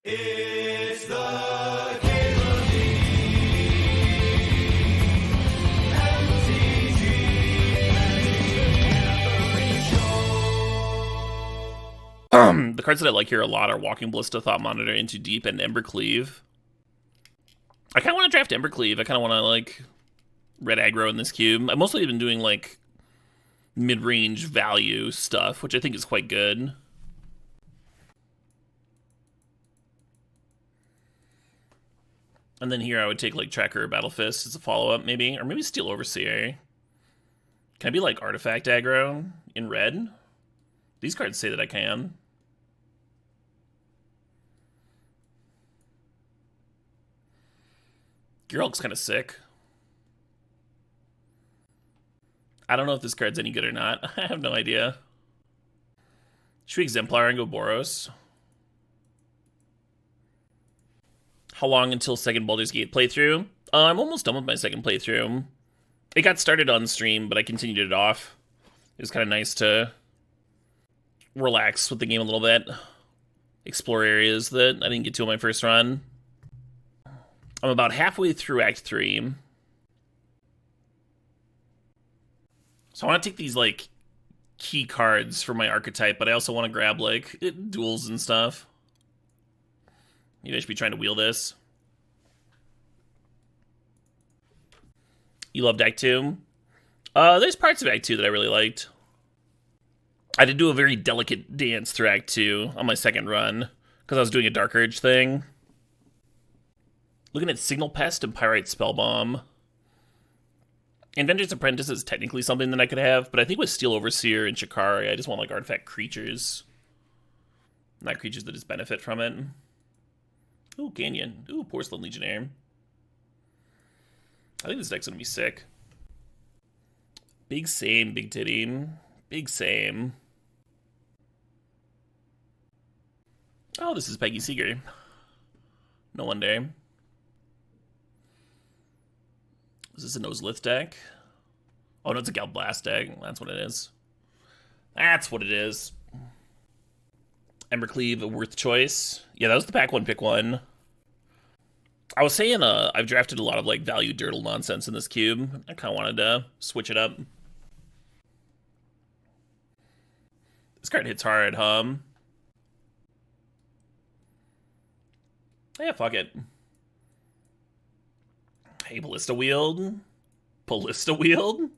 It's the Cable The cards that I like here a lot are Walking Ballista, Thought Monitor, Into Deep, and Embercleave. I kind of want to draft Embercleave. I kind of want to, like, red aggro in this cube. I've mostly been doing, like, mid-range value stuff, which I think is quite good. And then here I would take, like, Tracker or Battle Fist as a follow-up, maybe. Or maybe Steel Overseer. Can I be, like, Artifact aggro in red? These cards say that I can. Geralt's kind of sick. I don't know if this card's any good or not. I have no idea. Should we Exemplar and go Boros? How long until second Baldur's Gate playthrough? I'm almost done with my second playthrough. It got started on stream, but I continued it off. It was kind of nice to relax with the game a little bit. Explore areas that I didn't get to on my first run. I'm about halfway through Act 3. So I want to take these, like, key cards for my archetype, but I also want to grab, like, duels and stuff. Maybe I should be trying to wheel this. You loved Act 2? There's parts of Act 2 that I really liked. I did do a very delicate dance through Act 2 on my second run, because I was doing a Dark Urge thing. Looking at Signal Pest and Pyrite Spellbomb. Inventor's Apprentice is technically something that I could have, but I think with Steel Overseer and Shikari, I just want, like, artifact creatures. Not creatures that just benefit from it. Ooh, Canyon. Ooh, Porcelain Legionnaire. I think this deck's gonna be sick. Big same, big titty. Big same. Oh, this is Peggy Seeger. No wonder. Is this a Noselith deck? Oh, no, it's a Galblast deck. That's what it is. That's what it is. Embercleave, a worth choice. Yeah, that was the pack one, pick one. I was saying I've drafted a lot of, like, value dirtle nonsense in this cube. I kind of wanted to switch it up. This card hits hard, Yeah, fuck it. Hey, Ballista Wield? Ballista Wield?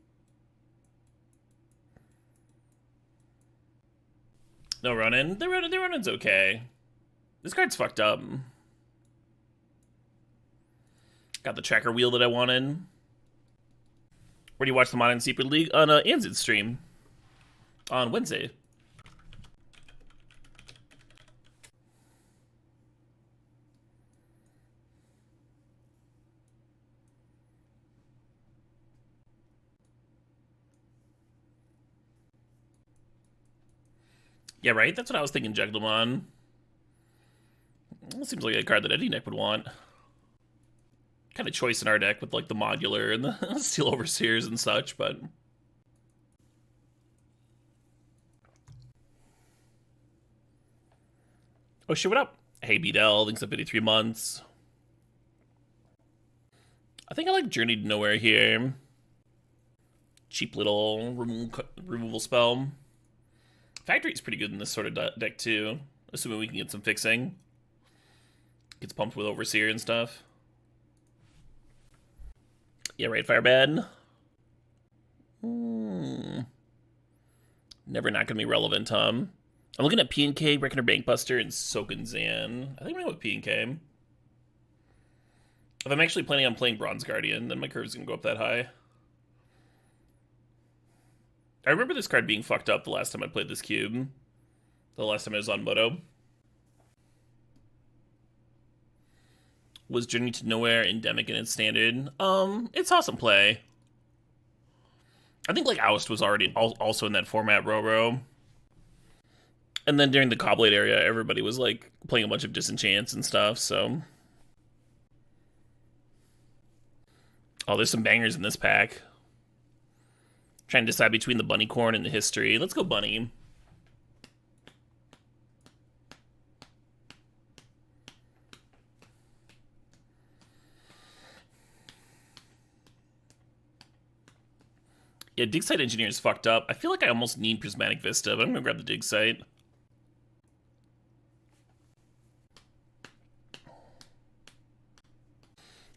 No run-in? The run-in's okay. This card's fucked up. Got the tracker wheel that I wanted. Where do you watch the Modern Secret League? On Anzid's stream. On Wednesday. Yeah, right? That's what I was thinking, Juglamon. That seems like a card that any deck would want. Kind of choice in our deck with, like, the modular and the Steel Overseers and such, but... Oh shit, what up? Hey, Beadell, thanks up 53 months. I think I like Journey to Nowhere here. Cheap little removal spell. Factory's pretty good in this sort of deck, too. Assuming we can get some fixing. Gets pumped with Overseer and stuff. Yeah, right, Firebad. Never not gonna be relevant, I'm looking at P&K, Reckoner Bankbuster, and Soken Zan. I think I'm going with P&K. If I'm actually planning on playing Bronze Guardian, then my curve's gonna go up that high. I remember this card being fucked up the last time I played this cube. The last time I was on Moto. Was Journey to Nowhere endemic in its standard? It's awesome play. I think, like, Oust was already also in that format, Roro. And then during the Cobblade area, everybody was, like, playing a bunch of Disenchants and stuff, so... Oh, there's some bangers in this pack. Trying to decide between the Bunny Corn and the History. Let's go Bunny. Yeah, dig site engineer is fucked up. I feel like I almost need prismatic vista, but I'm gonna grab the dig site.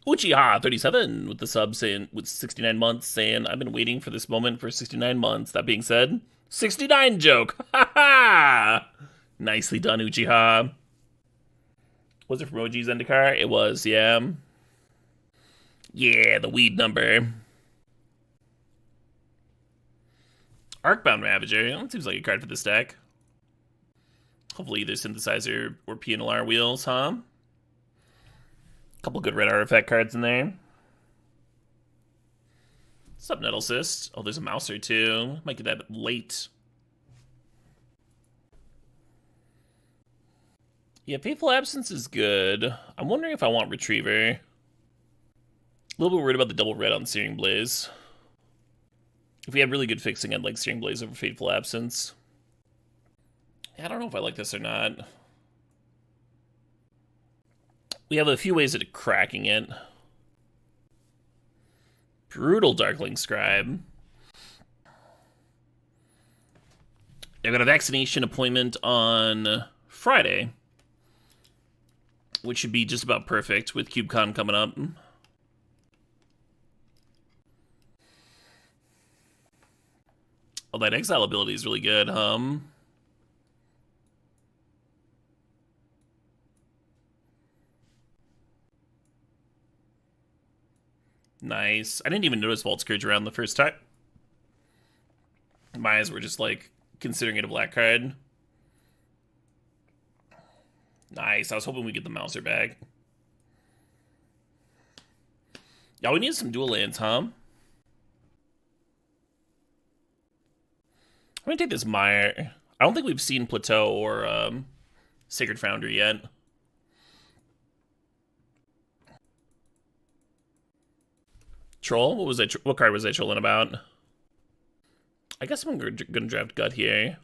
Uchiha 37 with the sub saying with 69 months saying I've been waiting for this moment for 69 months. That being said, 69 joke. Ha ha! Nicely done, Uchiha. Was it from OG Zendikar? It was, yeah. Yeah, the weed number. Arcbound Ravager. That seems like a card for this deck. Hopefully either Synthesizer or PNLR wheels, huh? Couple good red artifact cards in there. Sup, Nettlecyst? Oh, there's a Mouser too. Might get that late. Yeah, Faithful Absence is good. I'm wondering if I want Retriever. A little bit worried about the double red on Searing Blaze. If we had really good fixing, I'd like Searing Blaze over Fateful Absence. Yeah, I don't know if I like this or not. We have a few ways of cracking it. Brutal Darkling Scribe. I got a vaccination appointment on Friday, which should be just about perfect with CubeCon coming up. Oh, that exile ability is really good, Nice. I didn't even notice Vault Scourge around the first time. My eyes were just, like, considering it a black card. Nice. I was hoping we get the Mouser back. Yeah, we need some dual lands, huh? I'm gonna take this Mire. I don't think we've seen Plateau or Sacred Foundry yet. Troll? What was that? What card was I trolling about? I guess I'm gonna draft Gut here.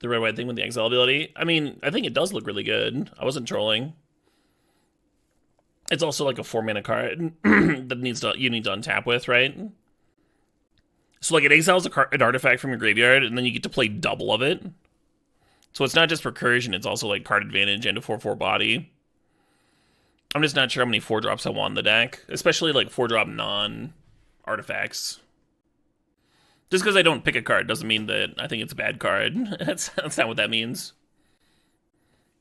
The red-white thing with the exile ability. I mean, I think it does look really good. I wasn't trolling. It's also like a 4-mana card that you need to untap with, right? So like it exiles an artifact from your graveyard, and then you get to play double of it. So it's not just recursion, it's also like card advantage and a 4/4 body. I'm just not sure how many 4-drops I want in the deck, especially like 4-drop non-artifacts. Just because I don't pick a card doesn't mean that I think it's a bad card. That's not what that means.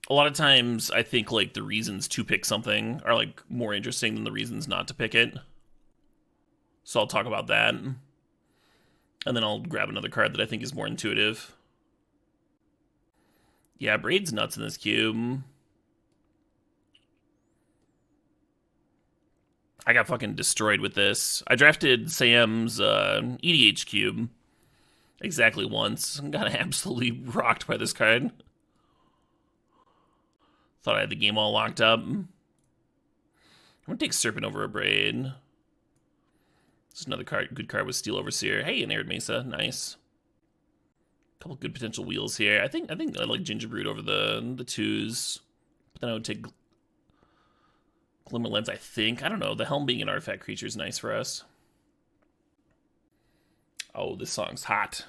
A lot of times, I think like the reasons to pick something are like more interesting than the reasons not to pick it. So I'll talk about that. And then I'll grab another card that I think is more intuitive. Yeah, Braid's nuts in this cube. I got fucking destroyed with this. I drafted Sam's EDH cube exactly once. Got absolutely rocked by this card. Thought I had the game all locked up. I'm gonna take Serpent over a Braid. This is another good card with Steel Overseer. Hey, an Arid Mesa, nice. Couple good potential wheels here. I think I like Gingerbread over the twos. But then I would take Glimmer Lens, I think. I don't know. The Helm being an artifact creature is nice for us. Oh, this song's hot.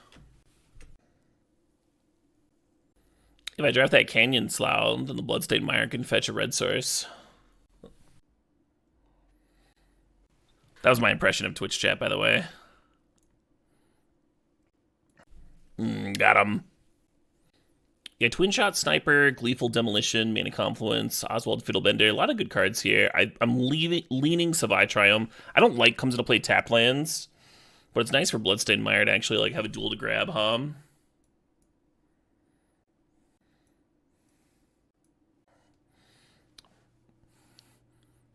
If I draft that Canyon Slough, then the Bloodstained Mire can fetch a red source. That was my impression of Twitch chat, by the way. Got him. Yeah, Twin Shot, Sniper, Gleeful Demolition, Mana Confluence, Oswald Fiddlebender. A lot of good cards here. I'm leaning Savai Triumph. I don't like comes into play tap lands, but it's nice for Bloodstained Mire to actually like have a duel to grab,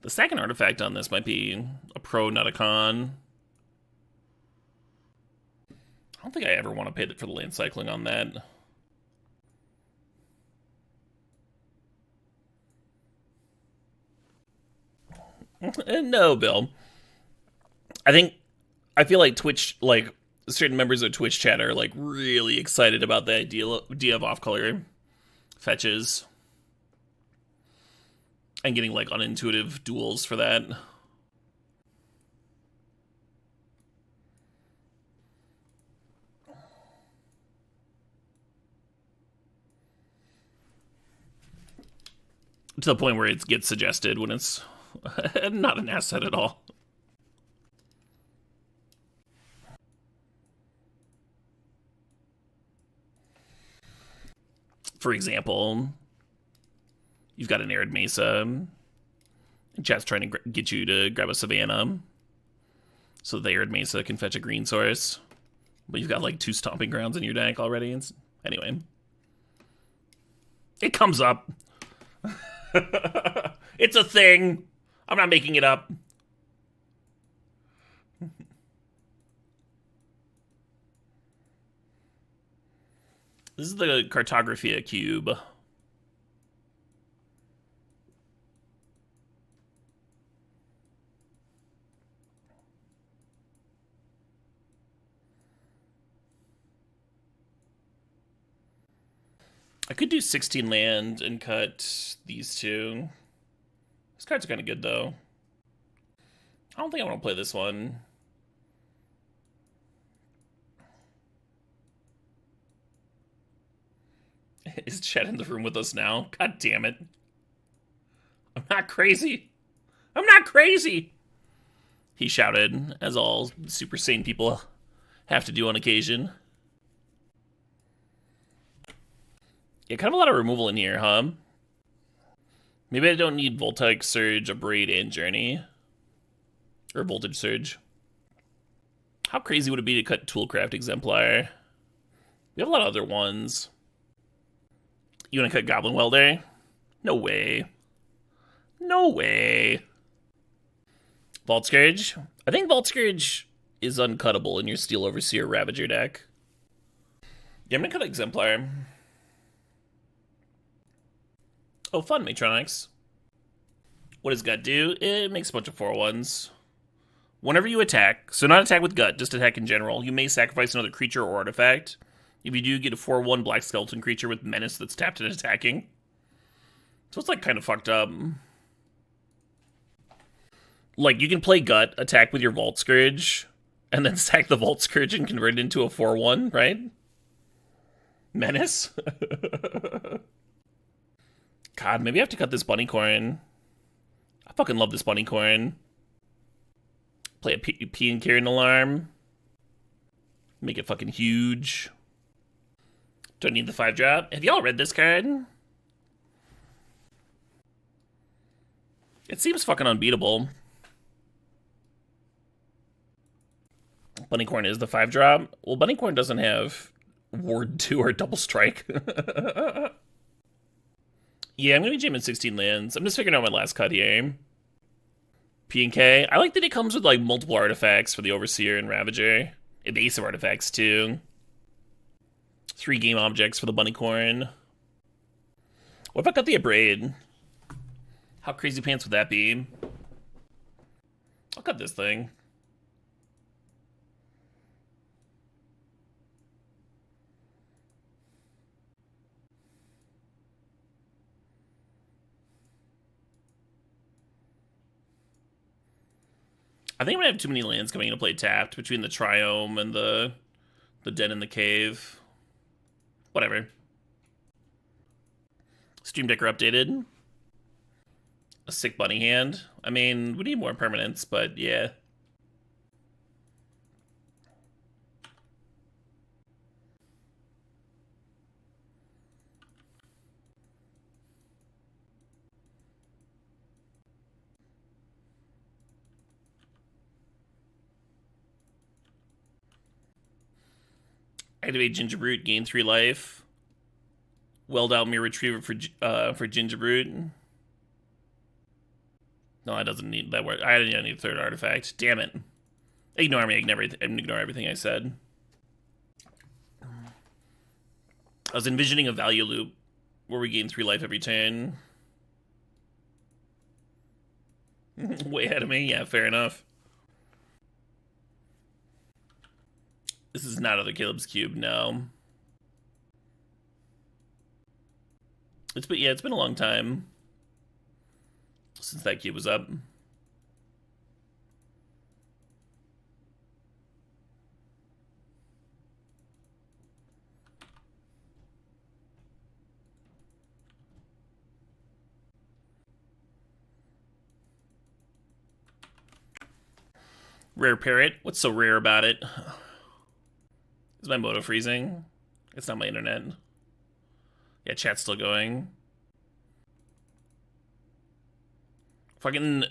The second artifact on this might be a pro, not a con. I don't think I ever want to pay for the land cycling on that. No, Bill. I feel like Twitch, like certain members of Twitch chat are like really excited about the idea of off-color fetches. And getting like unintuitive duels for that. To the point where it gets suggested when it's not an asset at all. For example, you've got an Arid Mesa. Chat's trying to get you to grab a Savannah so the Arid Mesa can fetch a green source. But you've got like 2 Stomping Grounds in your deck already. Anyway. It comes up. It's a thing. I'm not making it up. This is the Cartographia cube. I could do 16 land and cut these 2. This card's kind of good, though. I don't think I want to play this one. Is Chet in the room with us now? God damn it. I'm not crazy. I'm not crazy! He shouted, as all super sane people have to do on occasion. Yeah, kind of a lot of removal in here, huh? Maybe I don't need Voltaic Surge, Abrade, and Journey. Or Voltage Surge. How crazy would it be to cut Toolcraft Exemplar? We have a lot of other ones. You want to cut Goblin Welder? No way. No way. Vault Scourge? I think Vault Scourge is uncuttable in your Steel Overseer Ravager deck. Yeah, I'm going to cut Exemplar. Oh, fun, Matronics. What does Gut do? It makes a bunch of 4/1s. Whenever you attack, so not attack with Gut, just attack in general, you may sacrifice another creature or artifact. If you do, get a 4/1 Black Skeleton creature with Menace that's tapped and attacking. So it's like kind of fucked up. Like, you can play Gut, attack with your Vault Scourge, and then sack the Vault Scourge and convert it into a 4/1, right? Menace? God, maybe I have to cut this Bunnycorn. I fucking love this Bunnycorn. Play a P and Kieran Alarm. Make it fucking huge. Do I need the 5-drop? Have y'all read this card? It seems fucking unbeatable. Bunnycorn is the 5-drop. Well, Bunnycorn doesn't have Ward 2 or Double Strike. Yeah, I'm going to be jamming 16 lands. I'm just figuring out my last cut here. P and K. I like that it comes with like multiple artifacts for the Overseer and Ravager. Evasive artifacts too. 3 game objects for the Bunnycorn. What if I cut the Abrade? How crazy pants would that be? I'll cut this thing. I think I'm gonna have too many lands coming into play tapped between the Triome and the Den in the Cave. Whatever. Stream Decker updated. A sick bunny hand. I mean, we need more permanents, but yeah. Activate Gingerbrute, gain 3 life. Weld out Mirror Retriever for Gingerbrute. No, that doesn't need that word. I didn't need a 3rd artifact. Damn it. Ignore me. Ignore everything I said. I was envisioning a value loop where we gain 3 life every turn. Way ahead of me. Yeah, fair enough. This is not other Caleb's Cube, no. It's been a long time. since that cube was up. Rare parrot? What's so rare about it? Is my moto freezing? It's not my internet. Yeah, chat's still going. Fucking...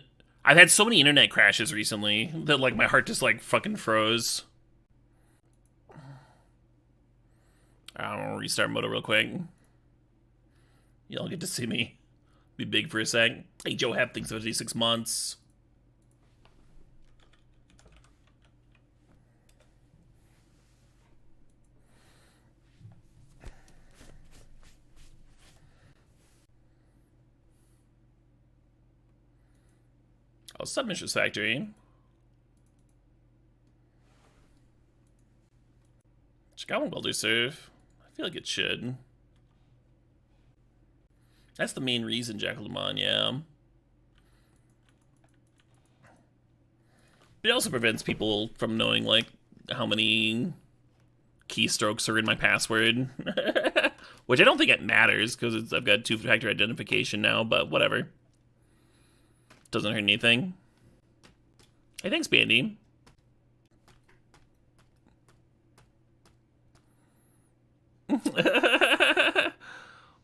I've had so many internet crashes recently that, like, my heart just, like, fucking froze. I don't know, restart moto real quick. Y'all get to see me be big for a sec. Hey, Joe Hep thinks 56 months. Oh, Submissions Factory. Chicago Builder serve. I feel like it should. That's the main reason, Jackal Lemon, yeah. It also prevents people from knowing, like, how many keystrokes are in my password. Which I don't think it matters, because I've got two-factor identification now, but whatever. Doesn't hurt anything. Hey, thanks, Bandy.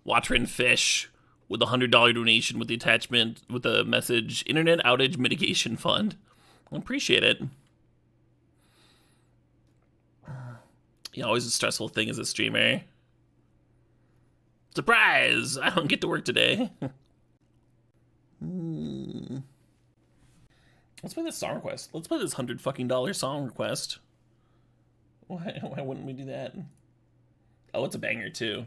Watrin Fish with a $100 donation with the attachment with the message Internet Outage Mitigation Fund. I appreciate it. Yeah, always a stressful thing as a streamer. Surprise! I don't get to work today. Let's play this song request. Let's play this $100 fucking song request. Why wouldn't we do that? Oh, it's a banger too.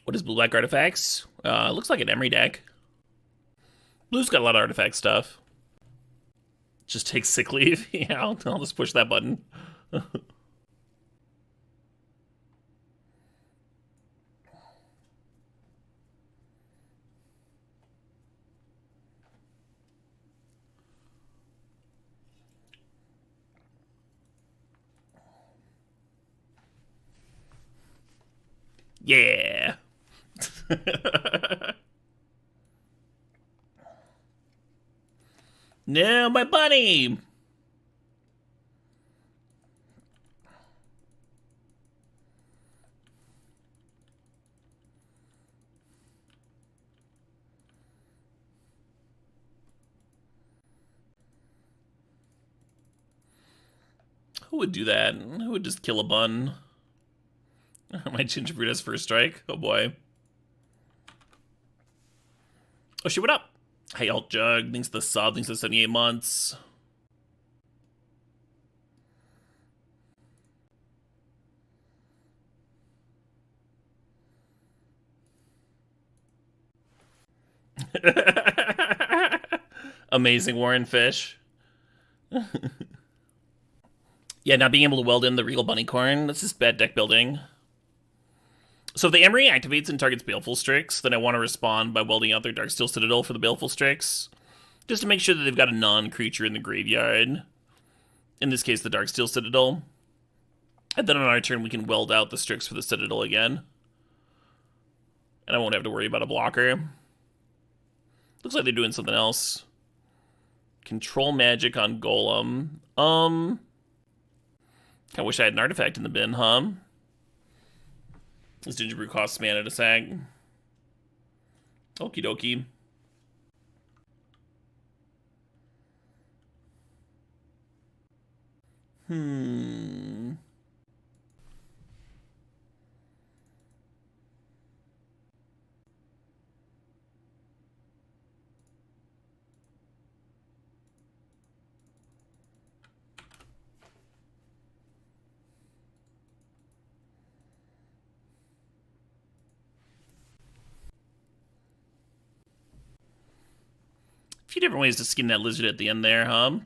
What is Blue Black Artifacts? Looks like an Emery deck. Blue's got a lot of artifact stuff. Just take sick leave. Yeah, I'll just push that button. Yeah. No, my bunny. Who would do that? Who would just kill a bun? My gingerbread has first strike. Oh boy. Oh shit, what up? Hey, Alt Jug. Thanks to the sub. Thanks to 78 months. Amazing Warren Fish. Yeah, not being able to weld in the Regal Bunnycorn. That's just bad deck building. So if the Emery activates and targets Baleful Strix, then I want to respond by welding out their Darksteel Citadel for the Baleful Strix. Just to make sure that they've got a non-creature in the graveyard. In this case, the Darksteel Citadel. And then on our turn, we can weld out the Strix for the Citadel again. And I won't have to worry about a blocker. Looks like they're doing something else. Control magic on Golem. I wish I had an artifact in the bin, huh? This gingerbread costs mana to sag. Okie dokie. A few different ways to skin that lizard at the end there, huh?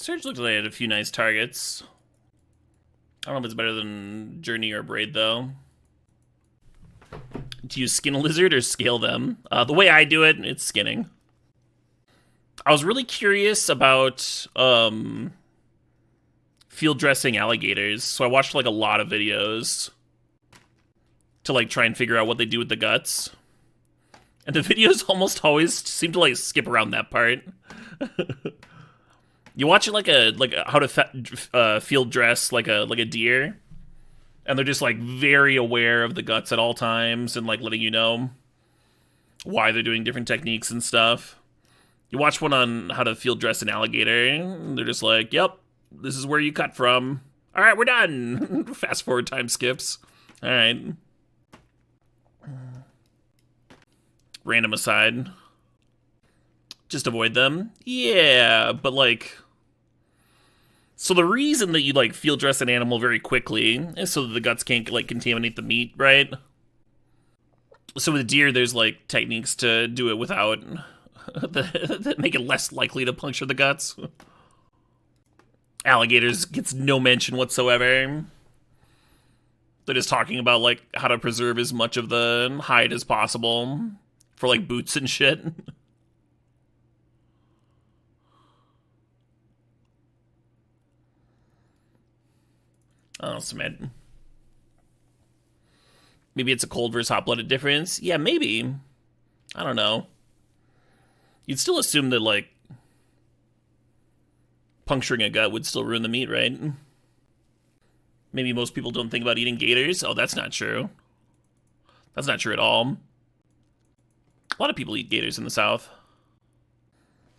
Surge looked like it had a few nice targets. I don't know if it's better than Journey or Braid, though. Do you skin a lizard or scale them? The way I do it, it's skinning. I was really curious about field dressing alligators, so I watched like a lot of videos to like try and figure out what they do with the guts. And the videos almost always seem to like skip around that part. You watch it like how to field dress like a deer, and they're just like very aware of the guts at all times and like letting you know why they're doing different techniques and stuff. You watch one on how to field dress an alligator, and they're just like, "Yep, this is where you cut from. All right, we're done." Fast forward time skips. All right. Random aside. Just avoid them. Yeah, but like... So the reason that you like field dress an animal very quickly is so that the guts can't like contaminate the meat, right? So with deer, there's like techniques to do it without... that make it less likely to puncture the guts. Alligators gets no mention whatsoever. They're just talking about like how to preserve as much of the hide as possible for like boots and shit. Oh, cement. Maybe it's a cold versus hot-blooded difference. Yeah, maybe. I don't know. You'd still assume that like puncturing a gut would still ruin the meat, right? Maybe most people don't think about eating gators. Oh, that's not true. That's not true at all. A lot of people eat gators in the South.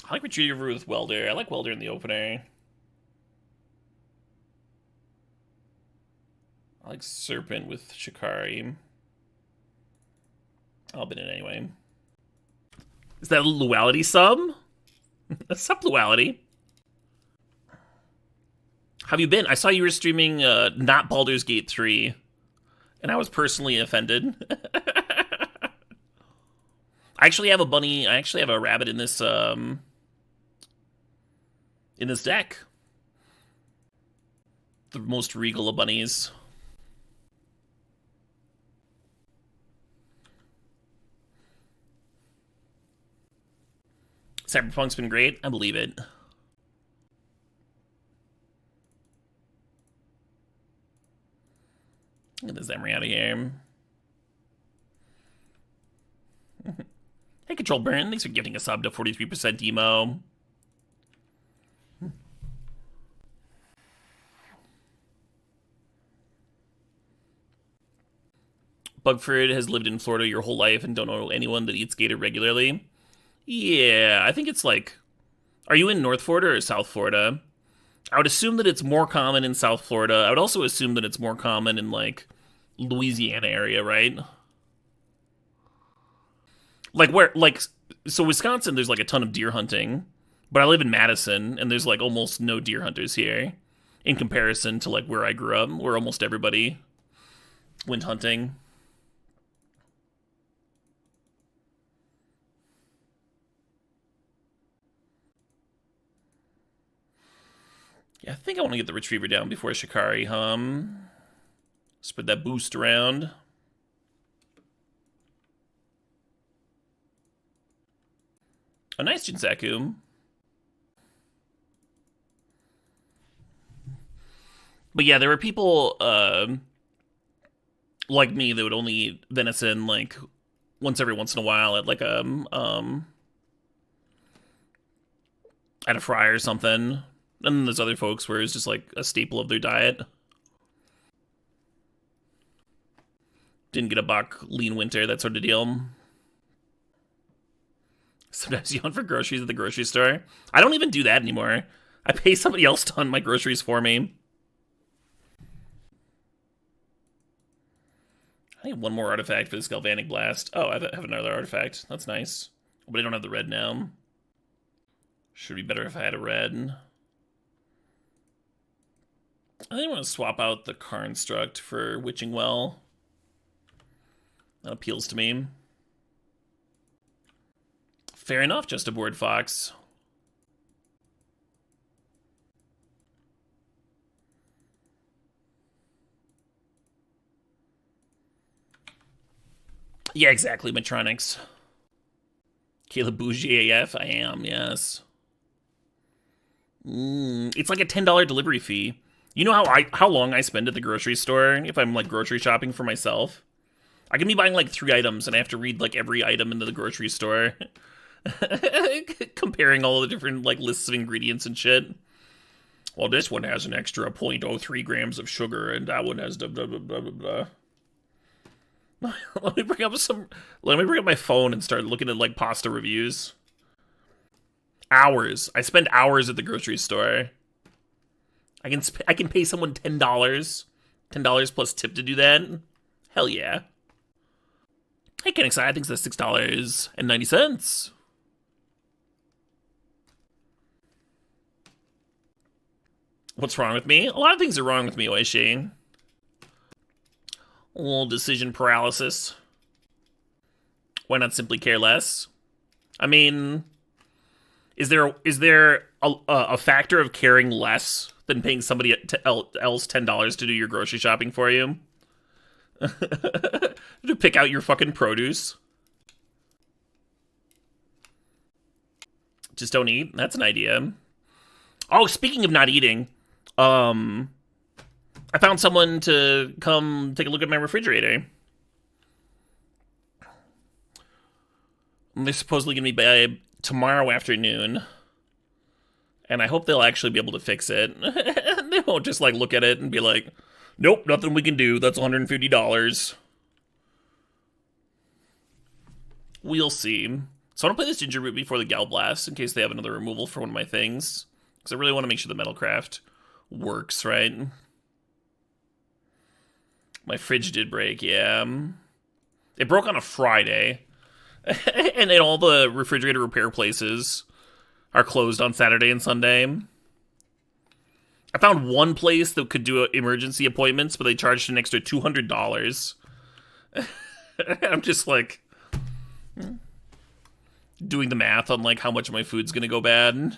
I like Retriever with Welder. I like Welder in the opener. I like Serpent with Shikari. I'll bin it anyway. Is that a Luality sub? Sup, Luality? Have you been? I saw you were streaming not Baldur's Gate 3, and I was personally offended. I actually have a bunny. I actually have a rabbit in this deck. The most regal of bunnies. Cyberpunk's been great. I believe it. Get this Emery out of here. Hey, Control Burn. Thanks for gifting a sub to 43% emo. Bugford has lived in Florida your whole life and don't know anyone that eats gator regularly. Yeah, I think it's like... Are you in North Florida or South Florida? I would assume that it's more common in South Florida. I would also assume that it's more common in, like, Louisiana area, right? Like, where... Like, so Wisconsin, there's, like, a ton of deer hunting. But I live in Madison, and there's, like, almost no deer hunters here. In comparison to, like, where I grew up, where almost everybody went hunting. Yeah, I think I want to get the Retriever down before Shikari hum. Spread that boost around. A nice Jinsaku. But yeah, there were people like me that would only eat venison like once every once in a while at like at a fry or something. And then there's other folks where it's just like a staple of their diet. Didn't get a buck, lean winter, that sort of deal. Sometimes you hunt for groceries at the grocery store. I don't even do that anymore. I pay somebody else to hunt my groceries for me. I need one more artifact for this Galvanic Blast. Oh, I have another artifact. That's nice. But I don't have the red now. Should be better if I had a red. I think I want to swap out the Carnstruct for Witching Well. That appeals to me. Fair enough, just a board fox. Yeah, exactly, Metronics. Caleb Bougie AF, I am, yes. It's like a $10 delivery fee. You know how long I spend at the grocery store if I'm like grocery shopping for myself? I can be buying like 3 items and I have to read like every item into the grocery store. Comparing all the different like lists of ingredients and shit. Well, this one has an extra 0.03 grams of sugar and that one has blah blah blah blah blah. Let me bring up my phone and start looking at like pasta reviews. Hours. I spend hours at the grocery store. I can pay someone $10 plus tip to do that. Hell yeah. Hey, Kenix, I think that's $6.90. What's wrong with me? A lot of things are wrong with me, Oishi. A little decision paralysis. Why not simply care less? I mean, is there a factor of caring less than paying somebody else $10 to do your grocery shopping for you? To pick out your fucking produce? Just don't eat? That's an idea. Oh, speaking of not eating, I found someone to come take a look at my refrigerator. And they're supposedly going to be by tomorrow afternoon. And I hope they'll actually be able to fix it. They won't just like look at it and be like, nope, nothing we can do. That's $150. We'll see. So I want to play this Ginger Root before the Gal Blast in case they have another removal for one of my things. Because I really want to make sure the Metalcraft works, right? My fridge did break, yeah. It broke on a Friday. And then all the refrigerator repair places are closed on Saturday and Sunday. I found one place that could do emergency appointments, but they charged an extra $200. I'm just like doing the math on like how much of my food's gonna go bad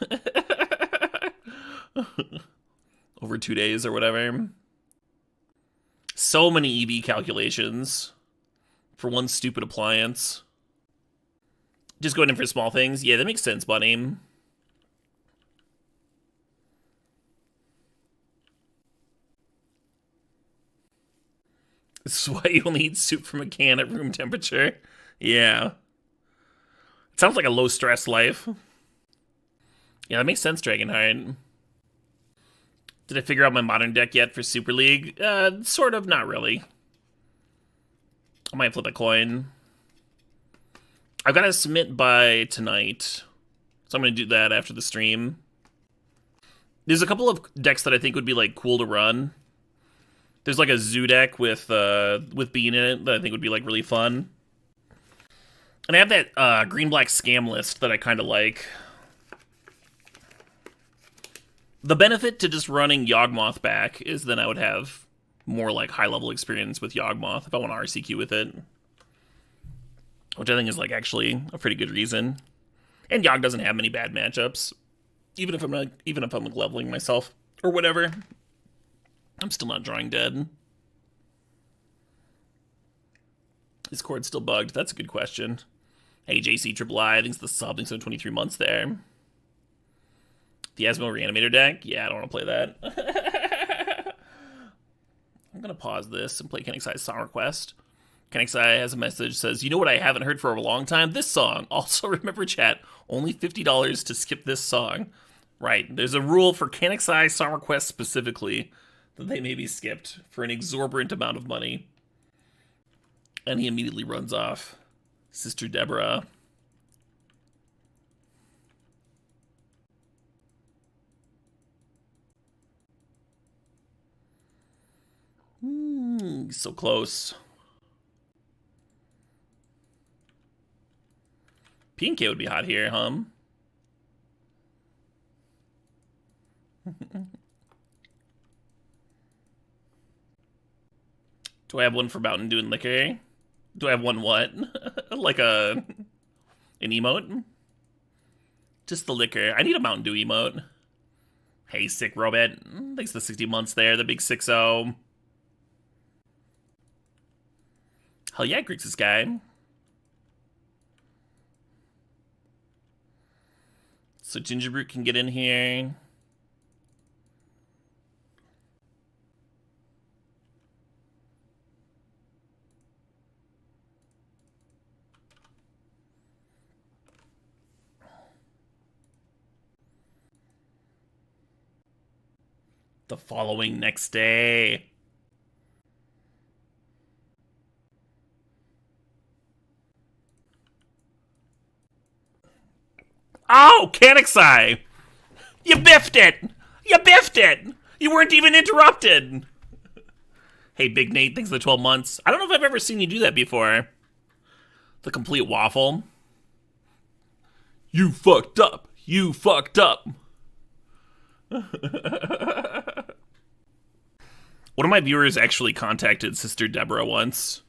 over 2 days or whatever. So many EV calculations for one stupid appliance. Just going in for small things. Yeah, that makes sense, buddy. This is why you only eat soup from a can at room temperature. Yeah. It sounds like a low-stress life. Yeah, that makes sense, Dragonheart. Did I figure out my modern deck yet for Super League? Sort of, not really. I might flip a coin. I've got to submit by tonight. So I'm going to do that after the stream. There's a couple of decks that I think would be, like, cool to run. There's, like, a zoo deck with Bean in it that I think would be, like, really fun. And I have that green-black scam list that I kind of like. The benefit to just running Yawgmoth back is then I would have more, like, high-level experience with Yawgmoth if I want to RCQ with it. Which I think is, like, actually a pretty good reason. And Yogg doesn't have many bad matchups. Even if I'm like, leveling myself or whatever. I'm still not drawing dead. Is Cord still bugged? That's a good question. Hey, JC Triple I think it's the sub. Thanks for 23 months there. The Asmo Reanimator deck? Yeah, I don't want to play that. I'm going to pause this and play Kenixai's Song Request. Kenixai has a message that says, you know what I haven't heard for a long time? This song. Also, remember, chat, only $50 to skip this song. Right, there's a rule for Kenixai Song Request specifically that they may be skipped for an exorbitant amount of money. And he immediately runs off. Sister Deborah. So close. P&K would be hot here, hum. Do I have one for Mountain Dew and liquor? Do I have one what? Like an emote? Just the liquor. I need a Mountain Dew emote. Hey, sick robot. Thanks for the 60 months there, the big 6-0. Hell yeah, Grixis guy. So Gingerbrute can get in here. The following next day. Oh, Canixai! You biffed it! You biffed it! You weren't even interrupted! Hey, Big Nate, thanks for the 12 months. I don't know if I've ever seen you do that before. The complete waffle. You fucked up. You fucked up. One of my viewers actually contacted Sister Deborah once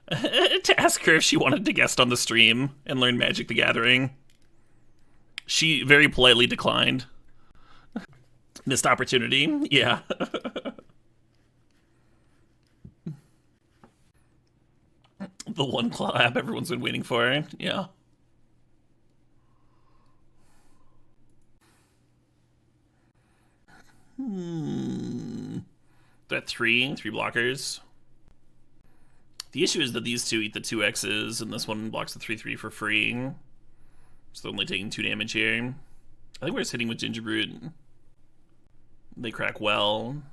to ask her if she wanted to guest on the stream and learn Magic the Gathering. She very politely declined. Missed opportunity, yeah. The one collab everyone's been waiting for, yeah. They're at three blockers. The issue is that these two eat the 2X's, and this one blocks the 3/3 for free. So they're only taking 2 damage here. I think we're just hitting with Gingerbrute. They crack well.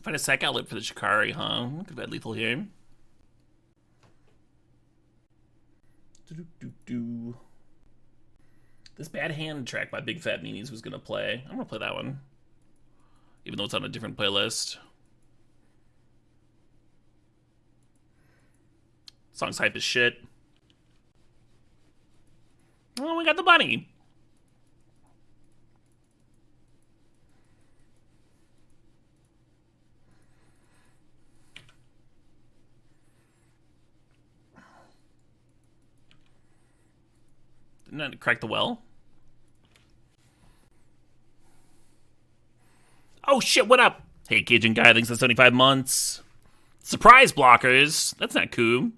Find a sack outlet for the Shikari, huh? Could have had lethal here. This bad hand track by Big Fat Meanies was gonna play. I'm gonna play that one, even though it's on a different playlist. Song's hype as shit. Oh, we got the bunny. Didn't that crack the well? Oh shit, what up? Hey, Cajun guy, thanks for 75 months. Surprise blockers. That's not cool.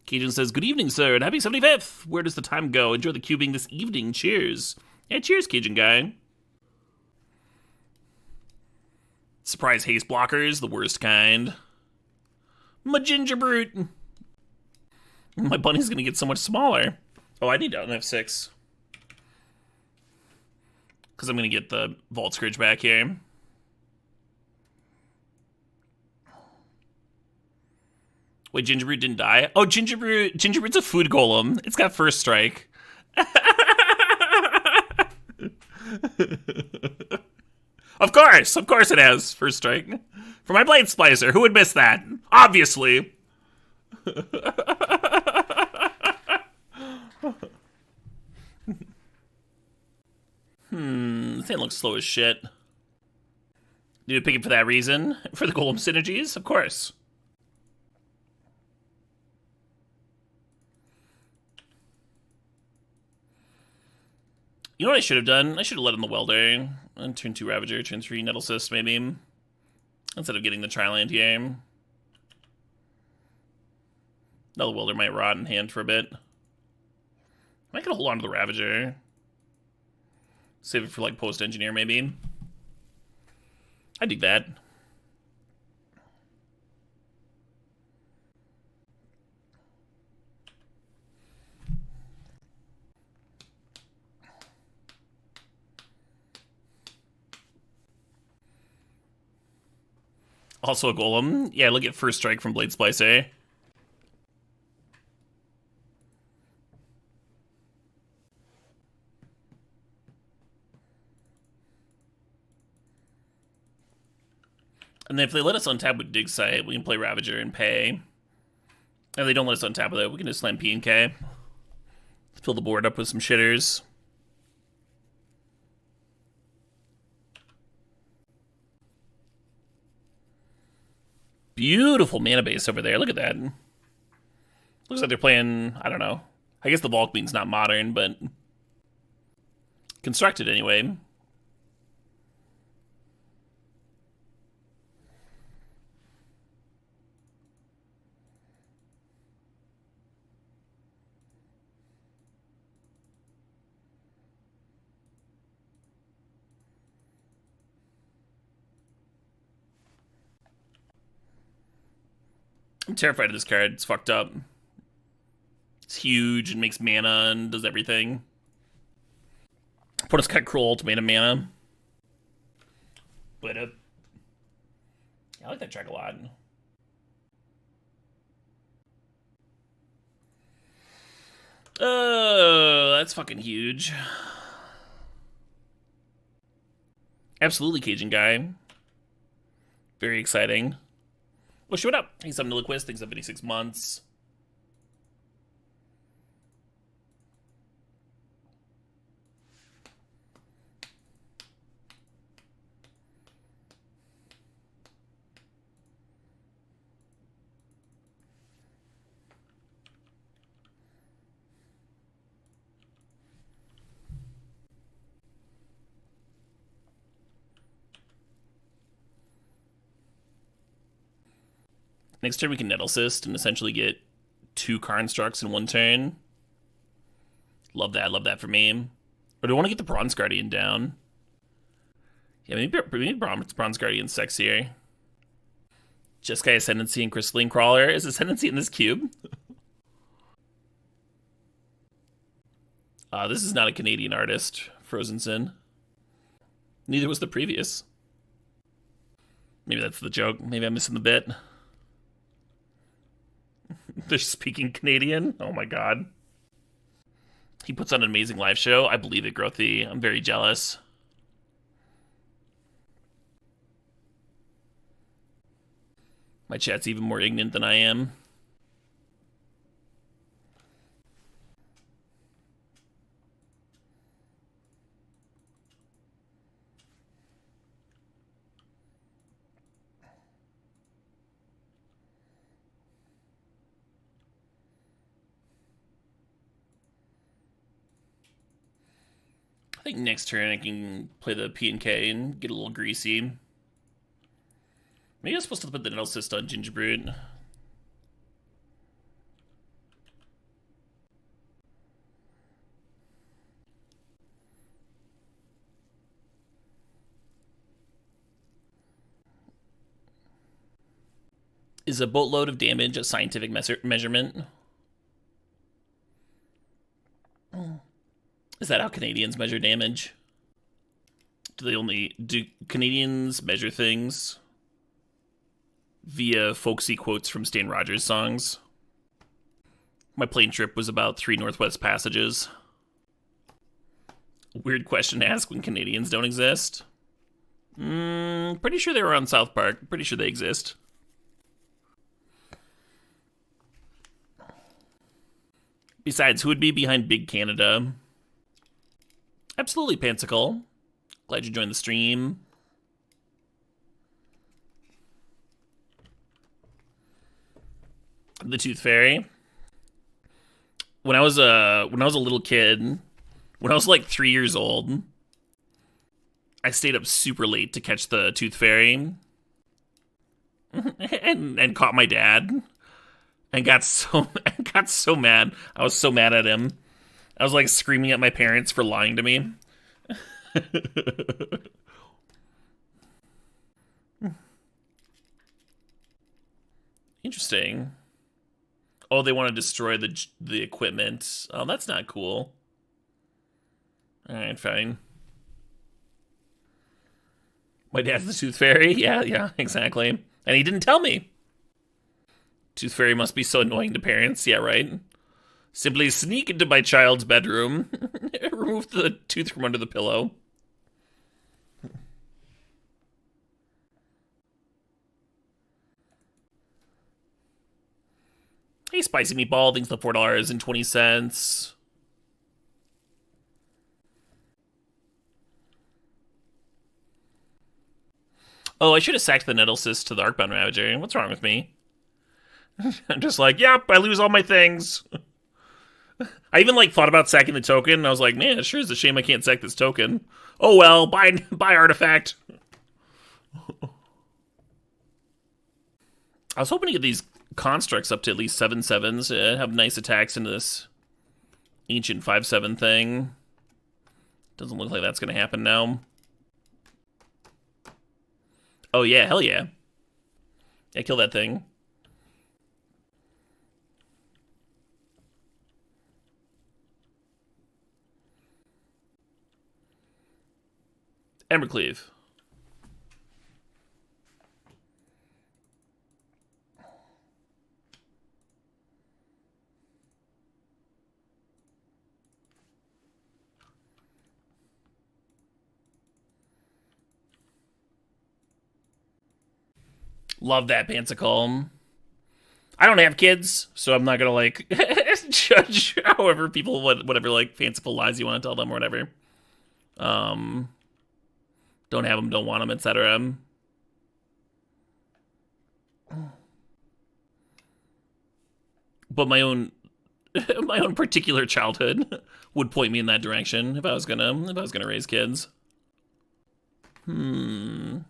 Cajun says, good evening, sir, and happy 75th. Where does the time go? Enjoy the cubing this evening. Cheers. Yeah, cheers, Cajun guy. Surprise haste blockers, the worst kind. My Gingerbrute. My bunny's gonna get so much smaller. Oh, I need to F6. Because I'm going to get the Vault Scourge back here. Wait, Gingerbrute didn't die? Oh, Gingerbrute's a food golem. It's got first strike. Of course it has first strike. For my Blade Splicer, who would miss that? Obviously. This thing looks slow as shit. Need to pick it for that reason? For the golem synergies? Of course. You know what I should have done? I should have let in the Welder. And turn 2 Ravager, turn 3 Nettlecyst, maybe. Instead of getting the Triland here. Now the Welder might rot in hand for a bit. I could hold on to the Ravager. Save it for, like, post-engineer, maybe. I dig that. Also a golem. Yeah, look at first strike from Blade Splicer. And then if they let us untap with Dig Site, we can play Ravager and pay. And if they don't let us untap with it, we can just slam P and K. Fill the board up with some shitters. Beautiful mana base over there. Look at that. Looks like they're playing, I don't know, I guess the Volk Queen's not modern, but constructed anyway. I'm terrified of this card. It's fucked up. It's huge and makes mana and does everything. Opponent's got Cruel Ultimatum mana. But I like that track a lot. Oh, that's fucking huge. Absolutely Cajun guy. Very exciting. Well, show it up. He's Omniloquist, thanks 76 months. Next turn we can Nettle Cyst and essentially get 2 Karnstructs in 1 turn. Love that for me. Or do I want to get the Bronze Guardian down? Yeah, maybe Bronze Guardian's sexier. Jeskai Ascendancy and Crystalline Crawler. Is Ascendancy in this cube? This is not a Canadian artist, Frozen Sin. Neither was the previous. Maybe that's the joke. Maybe I'm missing the bit. They're speaking Canadian? Oh my god. He puts on an amazing live show. I believe it, Growthy. I'm very jealous. My chat's even more ignorant than I am. I think next turn I can play the P and K and get a little greasy. Maybe I was supposed to put the Nettle Cyst on Gingerbrute. Is a boatload of damage a scientific measurement? Is that how Canadians measure damage? Do Canadians measure things via folksy quotes from Stan Rogers songs? My plane trip was about 3 Northwest Passages. Weird question to ask when Canadians don't exist. Pretty sure they were on South Park. Pretty sure they exist. Besides, who would be behind Big Canada? Absolutely, Pansicle. Glad you joined the stream. The Tooth Fairy. When I was a little kid, when I was like 3 years old, I stayed up super late to catch the Tooth Fairy, and caught my dad, and got so mad. I was so mad at him. I was like screaming at my parents for lying to me. Interesting. Oh, they want to destroy the equipment. Oh, that's not cool. Alright, fine. My dad's the Tooth Fairy? Yeah, exactly. And he didn't tell me. Tooth Fairy must be so annoying to parents. Yeah, right? Simply sneak into my child's bedroom, remove the tooth from under the pillow. Hey, Spicy Meatball, thanks for $4.20. Oh, I should have sacked the Nettle Cyst to the Arcbound Ravager. What's wrong with me? I'm just like, yep, I lose all my things. I even like thought about sacking the token, and I was like, man, it sure is a shame I can't sack this token. Oh well, buy artifact. I was hoping to get these constructs up to at least 7/7s, have nice attacks into this ancient 5/7 thing. Doesn't look like that's gonna happen now. Oh yeah, hell yeah. Yeah, kill that thing. Embercleave. Love that Pansicle. I don't have kids, so I'm not gonna like judge however people whatever like fanciful lies you want to tell them or whatever. Don't have them, don't want them, etc. But my own my own particular childhood would point me in that direction if I was gonna raise kids. Am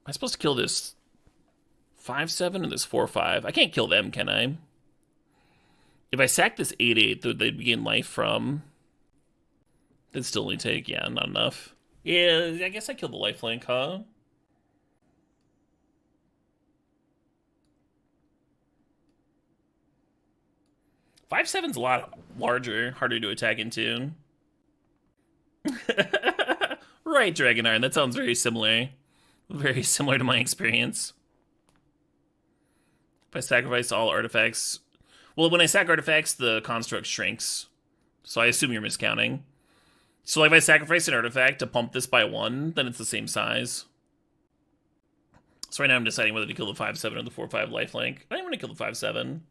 I supposed to kill this 5/7 or this 4/5? I can't kill them, can I? If I sack this 8/8 that they begin life from, they'd still only take, yeah, not enough. Yeah, I guess I killed the lifelink, huh? Five seven's a lot larger, harder to attack into. Right, Dragon Iron. That sounds very similar. Very similar to my experience. If I sacrifice all artifacts... Well, when I sack artifacts, the construct shrinks. So I assume you're miscounting. So like if I sacrifice an artifact to pump this by 1, then it's the same size. So right now I'm deciding whether to kill the 5/7 or the 4/5 lifelink. I think I'm going to kill the 5/7.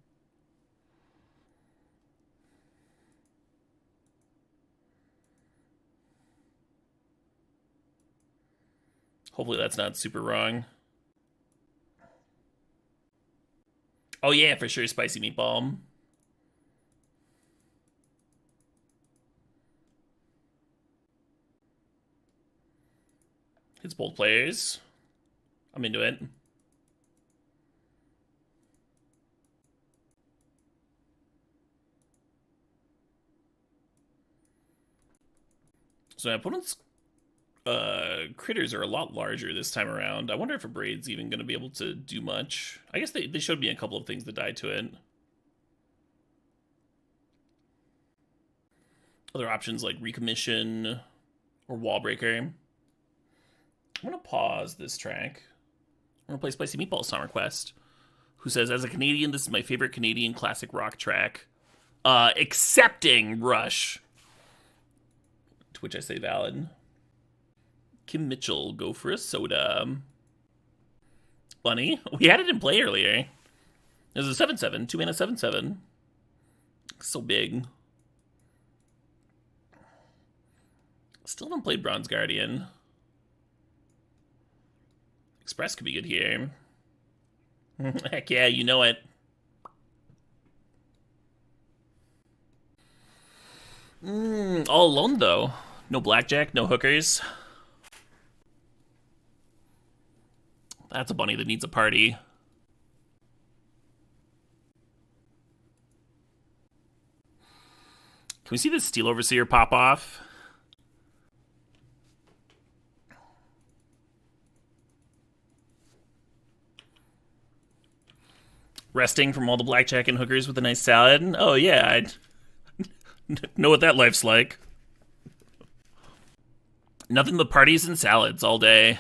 Hopefully that's not super wrong. Oh yeah, for sure, spicy meatball. It's both players. I'm into it. So my opponent's critters are a lot larger this time around. I wonder if a Braid's even going to be able to do much. I guess they showed me a couple of things that died to it. Other options like Recommission or Wallbreaker. I'm going to pause this track. I'm going to play Spicy Meatball Song Request, who says, as a Canadian, this is my favorite Canadian classic rock track. Excepting Rush. To which I say valid. Kim Mitchell, go for a soda. Bunny, we had it in play earlier. There's a 7/7, 2-mana 7/7. So big. Still haven't played Bronze Guardian. Express could be good here. Heck yeah, you know it. All alone though. No blackjack, no hookers. That's a bunny that needs a party. Can we see this Steel Overseer pop off? Resting from all the blackjack and hookers with a nice salad? Oh yeah, I know what that life's like. Nothing but parties and salads all day.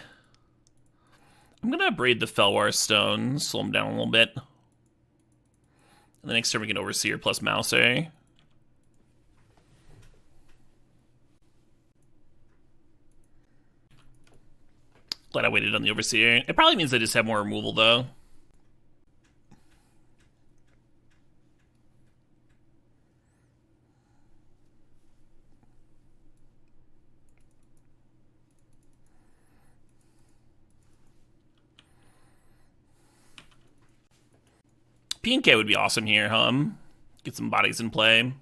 I'm gonna braid the Felwar Stone, slow him down a little bit. And the next turn we can Overseer plus Mouser. Glad I waited on the Overseer. It probably means I just have more removal though. P&K would be awesome here, Get some bodies in play.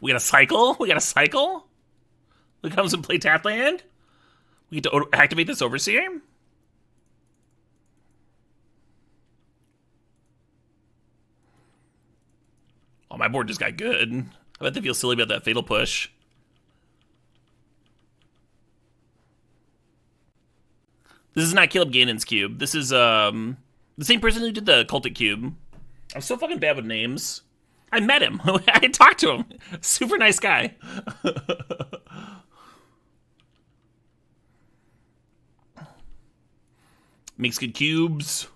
We got a cycle? We got a cycle? Who comes and play Tapland? We get to activate this Overseer? Oh, my board just got good. I bet they feel silly about that Fatal Push. This is not Caleb Gannon's cube. This is the same person who did the Cultic cube. I'm so fucking bad with names. I met him. I talked to him. Super nice guy. Makes good cubes.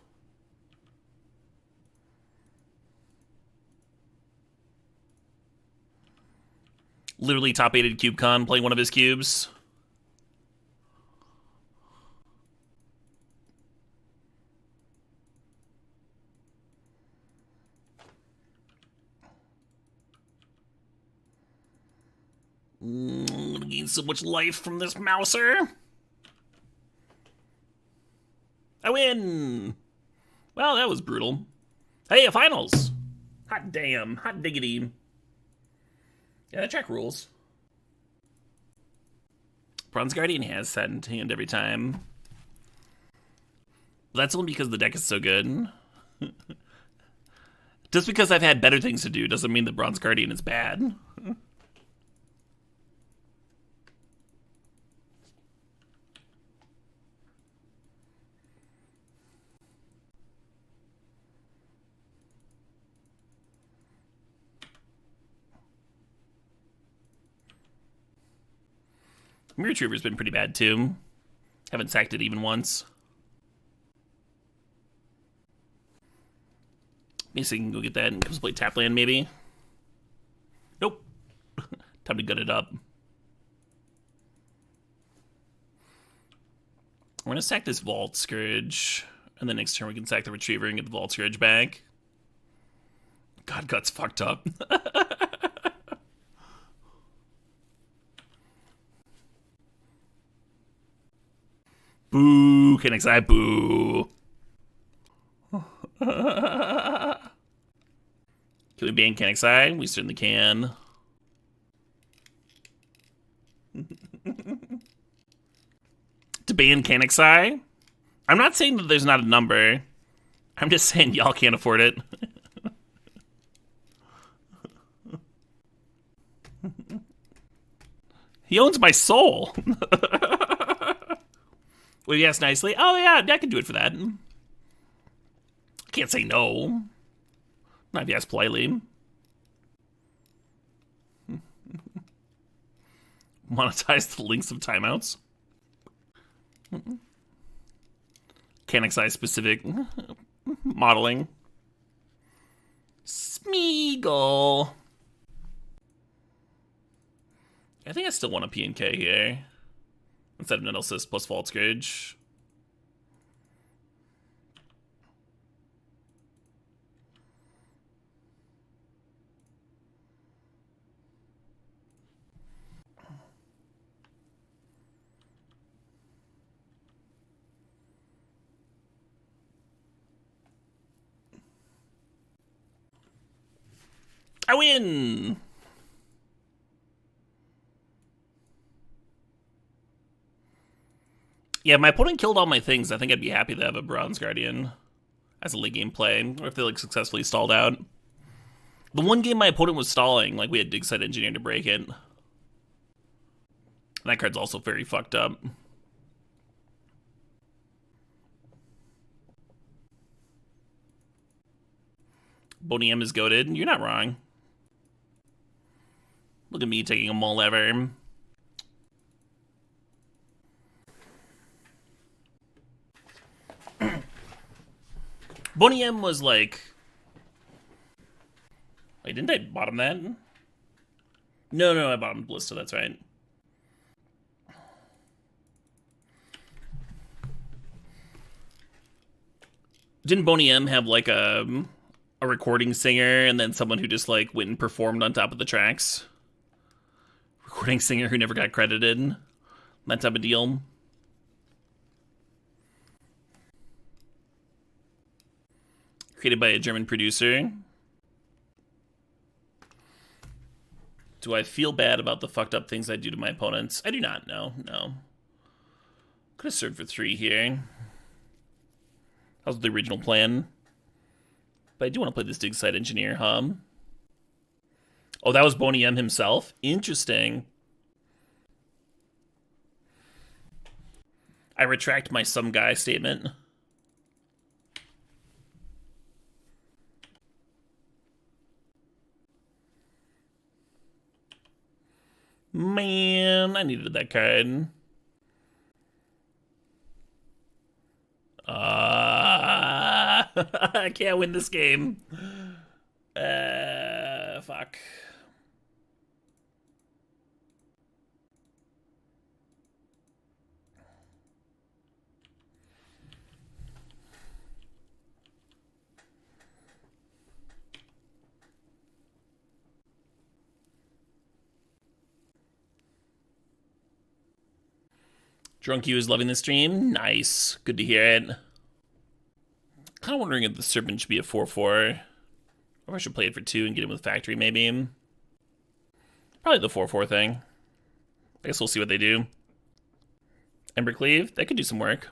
Literally top 8 at CubeCon playing one of his cubes. I'm gonna gain so much life from this mouser. I win! Well, that was brutal. Hey, a finals! Hot damn, hot diggity. Yeah, that track rules. Bronze Guardian has that in hand every time. That's only because the deck is so good. Just because I've had better things to do doesn't mean that Bronze Guardian is bad. Mirror Retriever's been pretty bad too. Haven't sacked it even once. Maybe I can go get that and play Tapland maybe. Nope. Time to gut it up. We're gonna sack this Vault Scourge, and then next turn we can sack the Retriever and get the Vault Scourge back. God, Gut's fucked up. Boo, KNXI, boo. Can we ban KNXI? We certainly can. To ban KNXI? I'm not saying that there's not a number. I'm just saying y'all can't afford it. He owns my soul. Well, yes, nicely. Oh, yeah, I can do it for that. I can't say no. Not if you ask politely. Monetize the links of timeouts. KNXI specific modeling. Smeagol. I think I still want a P&K here. Instead of Nettlecyst plus Vault Scourge. I win! Yeah, if my opponent killed all my things, I think I'd be happy to have a Bronze Guardian as a late game play, or if they like successfully stalled out. The one game my opponent was stalling, like we had Dig Site Engineer to break it. And that card's also very fucked up. Boney M is goated. You're not wrong. Look at me taking a mull ever. Boney M was like... Wait, didn't I bottom that? No, I bottomed Ballista, that's right. Didn't Boney M have like a recording singer and then someone who just like went and performed on top of the tracks? Recording singer who never got credited. That type of deal. Created by a German producer. Do I feel bad about the fucked up things I do to my opponents? I do not, no. Could have served for 3 here. That was the original plan. But I do want to play this dig site engineer, huh? Oh, that was Boney M himself? Interesting. I retract my some guy statement. Man, I needed that card. I can't win this game. Fuck. Drunk you is loving the stream. Nice. Good to hear it. Kind of wondering if the Serpent should be a 4/4. Or I should play it for 2 and get him with Factory, maybe. Probably the 4/4 thing. I guess we'll see what they do. Embercleave, that could do some work.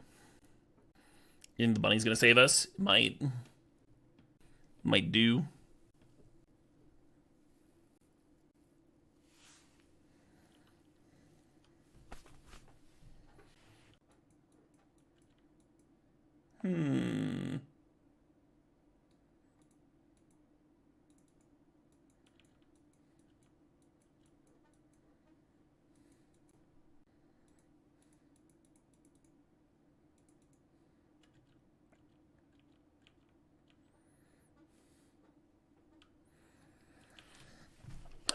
You think the bunny's gonna save us? Might. Might do.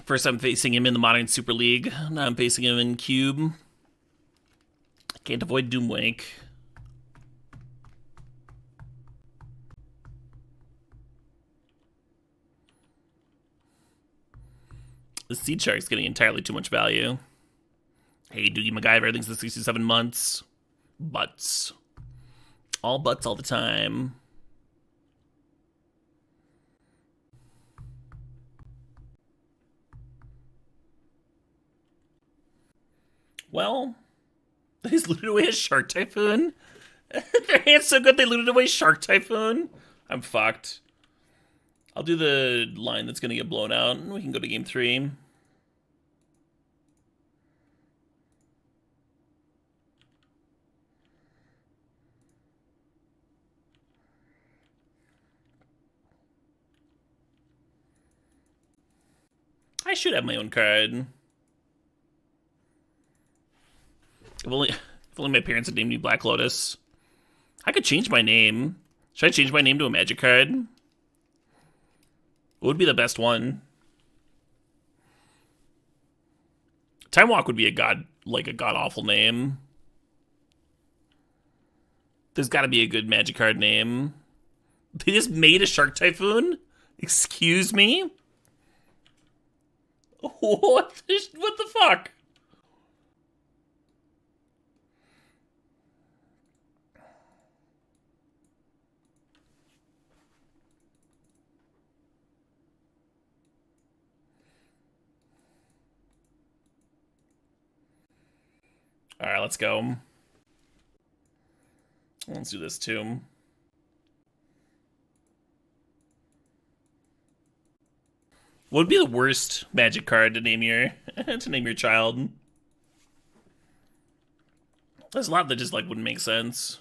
First I'm facing him in the Modern Super League. Now I'm facing him in Cube. Can't avoid Doomwake. The Seed Shark's getting entirely too much value. Hey, Doogie MacGyver, everything's the 67 months. Butts. All butts all the time. Well, they just looted away a Shark Typhoon. Their hand's so good they looted away Shark Typhoon. I'm fucked. I'll do the line that's going to get blown out, and we can go to game 3. I should have my own card. If only my parents had named me Black Lotus. I could change my name. Should I change my name to a magic card? What would be the best one? Time Walk would be a god-awful name. There's gotta be a good magic card name. They just made a Shark Typhoon? Excuse me? What the fuck? Alright, let's go. Let's do this too. What would be the worst magic card to name your child? There's a lot that just wouldn't make sense.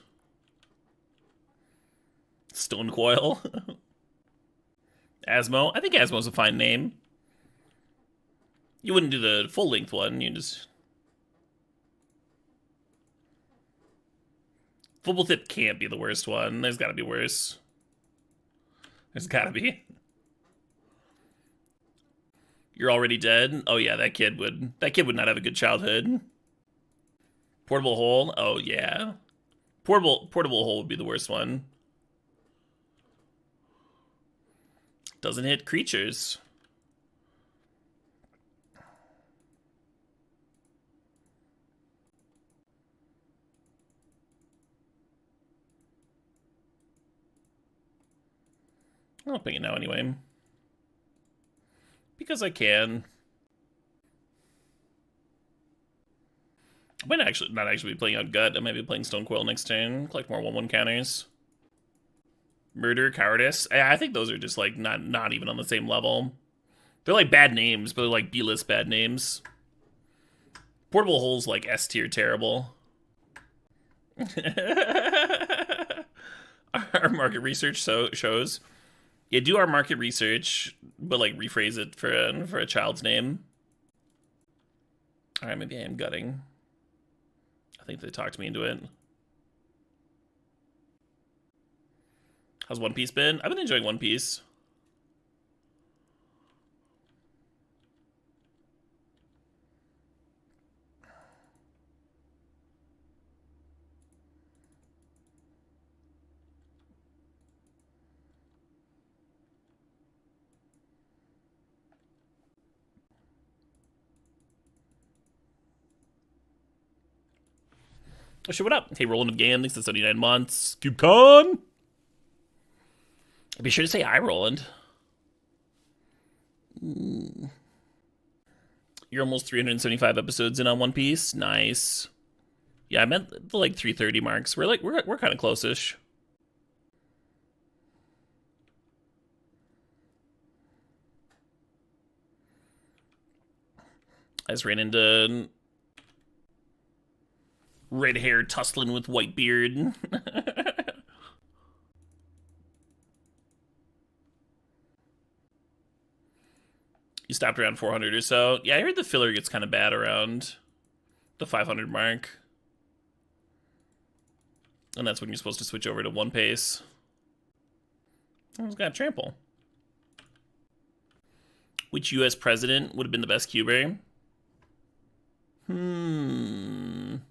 Stone Coil. Asmo. I think Asmo's a fine name. You wouldn't do the full length one, you just Fubbletip can't be the worst one. There's gotta be worse. There's gotta be. You're already dead? Oh yeah, that kid would not have a good childhood. Portable Hole? Oh yeah. Portable Hole would be the worst one. Doesn't hit creatures. I'll ping it now anyway. Because I can. I might actually not actually be playing out Gut. I might be playing Stonecoil next turn. Collect more 1/1 counters. Murder, Cowardice. I think those are just like not even on the same level. They're like bad names, but they're like B-list bad names. Portable Hole's like S tier terrible. Our market research shows. Yeah, do our market research, but like rephrase it for a child's name. All right, maybe I am gutting. I think they talked me into it. How's One Piece been? I've been enjoying One Piece. Oh shit, what up? Hey, Roland of Gam, thanks for 79 months. CubeCon! Be sure to say hi, Roland. You're almost 375 episodes in on One Piece. Nice. Yeah, I meant the like 330 marks. We're kind of close-ish. I just ran into red hair tussling with white beard. You stopped around 400 or so. Yeah, I heard the filler gets kind of bad around the 500 mark. And that's when you're supposed to switch over to one pace. It's got trample. Which U.S. president would have been the best cuber? I'm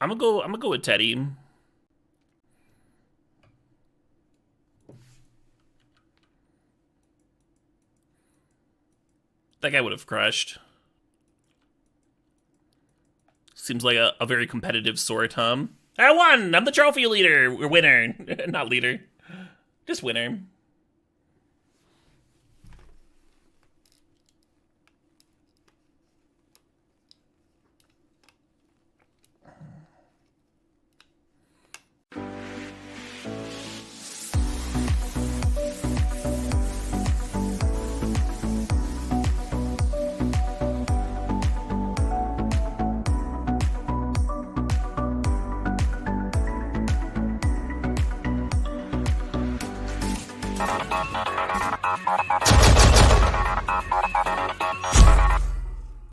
gonna go with Teddy. That guy would have crushed. Seems like a very competitive sort, huh? I won! I'm the trophy leader! We're winner. Not leader. Just winner.